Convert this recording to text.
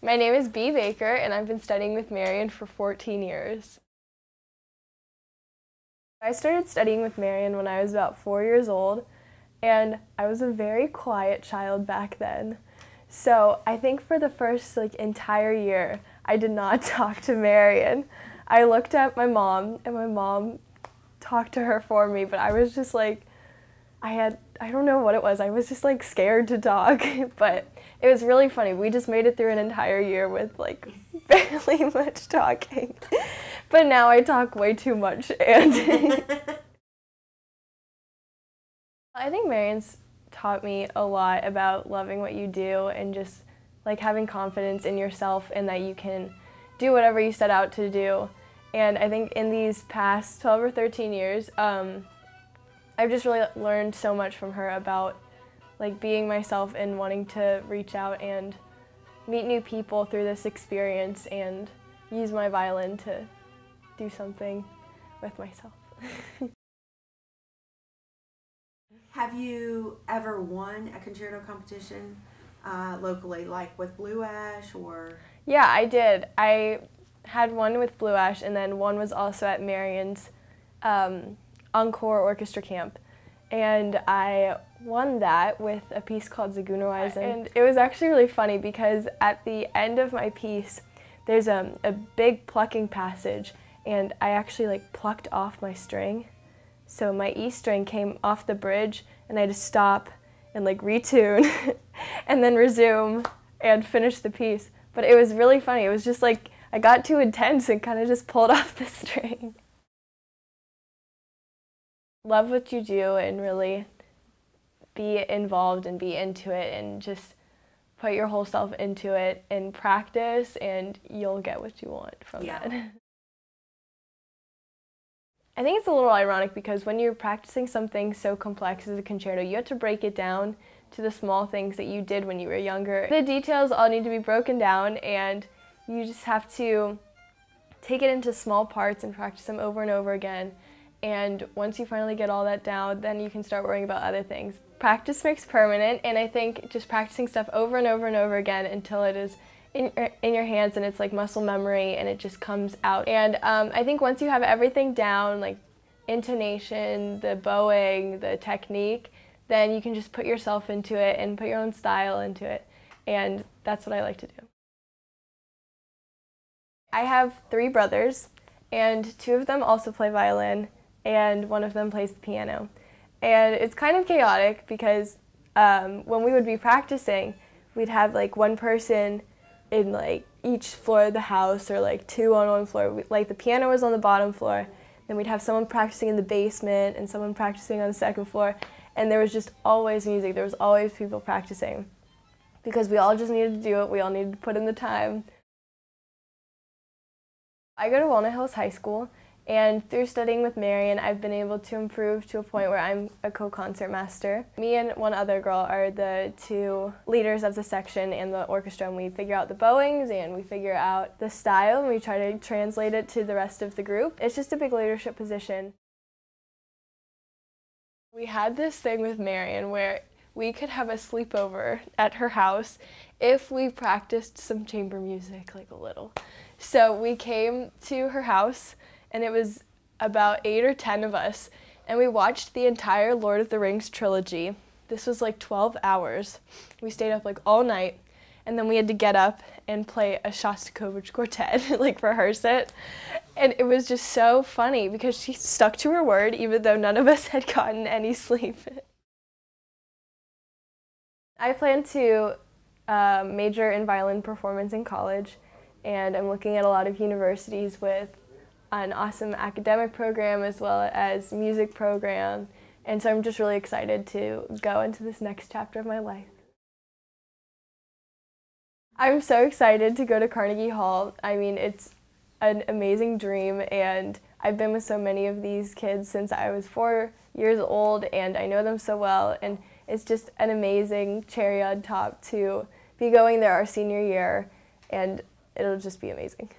My name is B. Baker, and I've been studying with Marion for 14 years. I started studying with Marion when I was about 4 years old, and I was a very quiet child back then. So I think for the first entire year, I did not talk to Marion. I looked at my mom, and my mom talked to her for me, but I was just I don't know what it was. I was just scared to talk, but it was really funny. We just made it through an entire year with barely much talking. But now I talk way too much, and I think Marion's taught me a lot about loving what you do and just having confidence in yourself and that you can do whatever you set out to do. And I think in these past 12 or 13 years, I've just really learned so much from her about being myself and wanting to reach out and meet new people through this experience and use my violin to do something with myself. Have you ever won a concerto competition locally, like with Blue Ash or? Yeah, I did. I had one with Blue Ash, and then one was also at Marion's Encore Orchestra Camp. And I won that with a piece called Zagunarweisen. And it was actually really funny because at the end of my piece, there's a big plucking passage, and I actually plucked off my string. So my E string came off the bridge, and I had to stop and retune and then resume and finish the piece. But it was really funny. It was just I got too intense and kind of just pulled off the string. Love what you do and really be involved and be into it and just put your whole self into it and practice, and you'll get what you want from that. I think it's a little ironic because when you're practicing something so complex as a concerto, you have to break it down to the small things that you did when you were younger. The details all need to be broken down, and you just have to take it into small parts and practice them over and over again. And once you finally get all that down, then you can start worrying about other things. Practice makes permanent, and I think just practicing stuff over and over and over again until it is in your hands and it's muscle memory and it just comes out. And I think once you have everything down, intonation, the bowing, the technique, then you can just put yourself into it and put your own style into it. And that's what I like to do. I have 3 brothers, and 2 of them also play violin, and 1 of them plays the piano. And it's kind of chaotic because when we would be practicing, we'd have one person in each floor of the house, or 2 on one floor. The piano was on the bottom floor, then we'd have someone practicing in the basement and someone practicing on the 2nd floor, and there was just always music. There was always people practicing because we all just needed to do it. We all needed to put in the time. I go to Walnut Hills High School, and through studying with Marion, I've been able to improve to a point where I'm a co-concert master. Me and 1 other girl are the 2 leaders of the section and the orchestra, and we figure out the bowings and we figure out the style, and we try to translate it to the rest of the group. It's just a big leadership position. We had this thing with Marion where we could have a sleepover at her house if we practiced some chamber music, a little. So we came to her house, and it was about 8 or 10 of us, and we watched the entire Lord of the Rings trilogy. This was 12 hours. We stayed up all night, and then we had to get up and play a Shostakovich quartet, rehearse it. And it was just so funny because she stuck to her word even though none of us had gotten any sleep. I plan to major in violin performance in college, and I'm looking at a lot of universities with an awesome academic program as well as music program, and so I'm just really excited to go into this next chapter of my life. I'm so excited to go to Carnegie Hall. I mean, it's an amazing dream, and I've been with so many of these kids since I was 4 years old, and I know them so well, and it's just an amazing cherry on top to be going there our senior year, and it'll just be amazing.